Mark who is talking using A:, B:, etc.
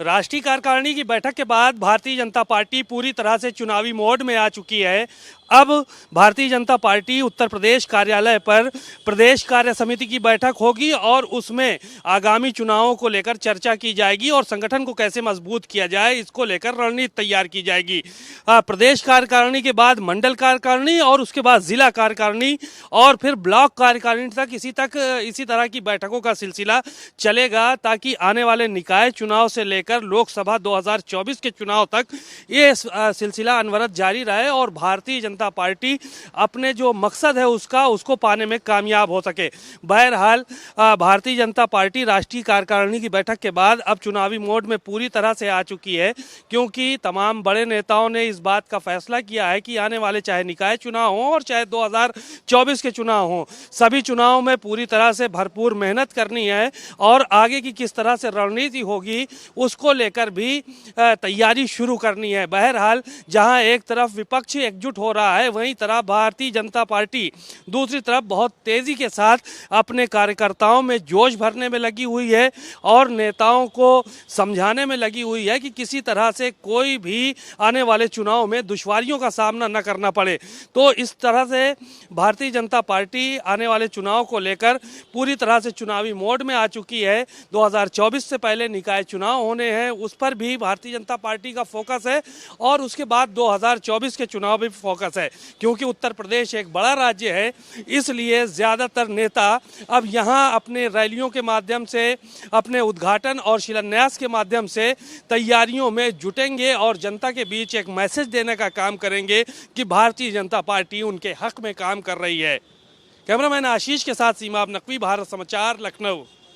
A: राष्ट्रीय कार्यकारिणी की बैठक के बाद भारतीय जनता पार्टी पूरी तरह से चुनावी मोड में आ चुकी है। अब भारतीय जनता पार्टी उत्तर प्रदेश कार्यालय पर प्रदेश कार्य समिति की बैठक होगी और उसमें आगामी चुनावों को लेकर चर्चा की जाएगी और संगठन को कैसे मजबूत किया जाए इसको लेकर रणनीति तैयार की जाएगी। प्रदेश कार्यकारिणी के बाद मंडल कार्यकारिणी और उसके बाद जिला कार्यकारिणी और फिर ब्लॉक कार्यकारिणी तक इसी तरह की बैठकों का सिलसिला चलेगा ताकि आने वाले निकाय चुनाव से लेकर लोकसभा 2024 के चुनाव तक ये सिलसिला अनवरत जारी रहे और भारतीय जनता पार्टी अपने जो मकसद है उसको पाने में कामयाब हो सके। बहरहाल भारतीय जनता पार्टी राष्ट्रीय कार्यकारिणी की बैठक के बाद अब चुनावी मोड में पूरी तरह से आ चुकी है, क्योंकि तमाम बड़े नेताओं ने इस बात का फैसला किया है कि आने वाले चाहे निकाय चुनाव हों और चाहे 2024 के चुनाव हों, सभी चुनाव में पूरी तरह से भरपूर मेहनत करनी है और आगे की किस तरह से रणनीति होगी उसको लेकर भी तैयारी शुरू करनी है। बहरहाल जहां एक तरफ विपक्ष एकजुट हो रहा है, वहीं तरफ भारतीय जनता पार्टी दूसरी तरफ बहुत तेजी के साथ अपने कार्यकर्ताओं में जोश भरने में लगी हुई है और नेताओं को समझाने में लगी हुई है कि किसी तरह से कोई भी आने वाले चुनाव में दुश्वारियों का सामना न करना पड़े। तो इस तरह से भारतीय जनता पार्टी आने वाले चुनाव को लेकर पूरी तरह से चुनावी मोड में आ चुकी है। 2024 से पहले निकाय चुनाव होने हैं, उस पर भी भारतीय जनता पार्टी का फोकस है और उसके बाद 2024 के चुनाव भी फोकस है, क्योंकि उत्तर प्रदेश एक बड़ा राज्य है। इसलिए ज़्यादातर नेता अब यहाँ अपने रैलियों के माध्यम से, अपने उद्घाटन और शिलान्यास के माध्यम से तैयारियों में जुटेंगे और जनता के बीच एक मैसेज देने का काम करेंगे कि भारतीय जनता पार्टी उनके हक में काम कर रही है। कैमरामैन आशीष के साथ सीमा नकवी, भारत समाचार, लखनऊ।